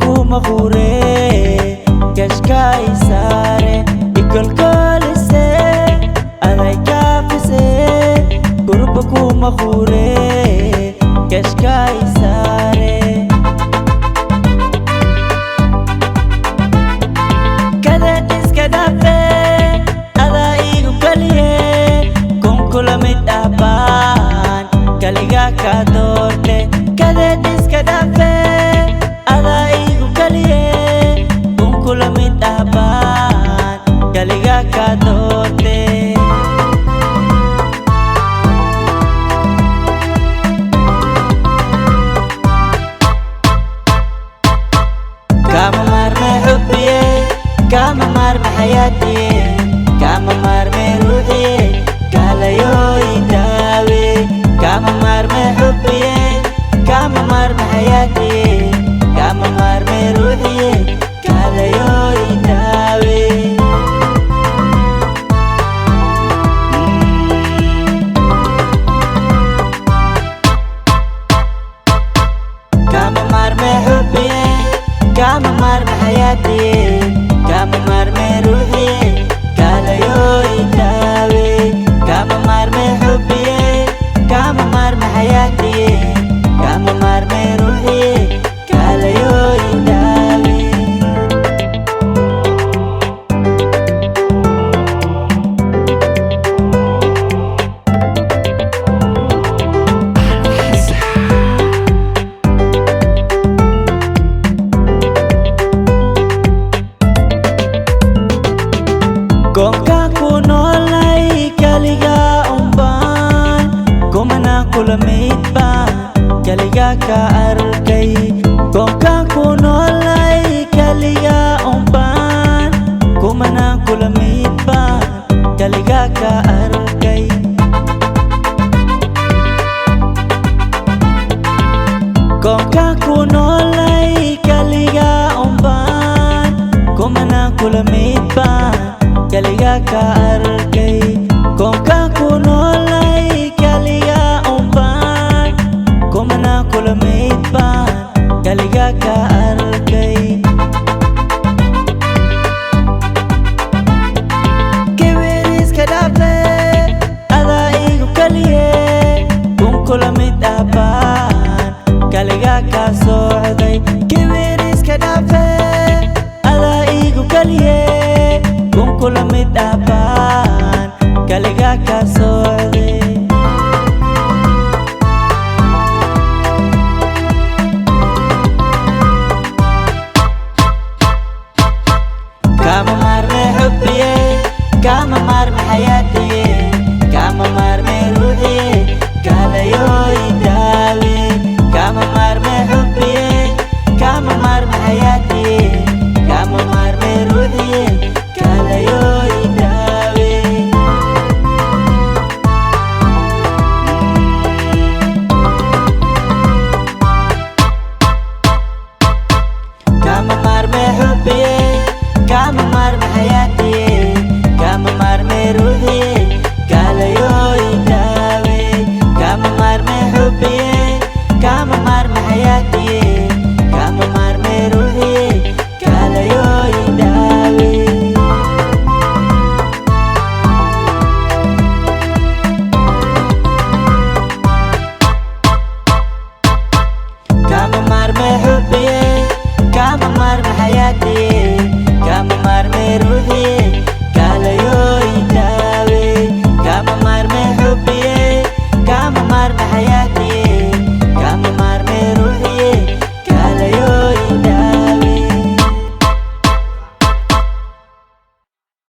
kuma khure kashka isare ikol kolise aday kafise kuma khure kashka isare kada iskadafe ada igu kaliye kunkula midaban kaliga ka dorte kada iskadafe ada igu kaliye kunkula midaban kaliga ka dorte كما مار بحياتي كما مار بروحي قال يوي داوي كما مار بحبي كما مار بحياتي كما مار بروحي قال يوي داوي كما مار بحبي كما مار بحياتي كما مار روحي قال يوي داوي كما مار حبي كما مار حياتي كما مار روحي قال يوي داوي Kongka kunolai kaliga umban kumana kulamit ba kaliga ka arkay Kongka kunolai kaliga umban kumana kulamit ba kaliga ka arkay Kongka kunolai kaliga umban kumana kulamit ba kaliga ka arkay Kongka kunolay kaliga umban kumana kulamit ba kaliga ka arkay Kiwiris kadafe ada igu kaliye kung kulamit aban kaliga ka socday Kiwiris kadafe ada igu kaliye kula midaban kaliga ka socday kama mar حبي kama mar حياتي kama mar روحي قال يوي داوي kama mar حبي kama mar حياتي kama mar روحي قال يوي داوي كما مار بحبي كما مار بحياتي كما مار بروحي قال يوي داوي كما مار بحبي كما مار بحياتي كما مار بروحي قال يوي داوي كما مار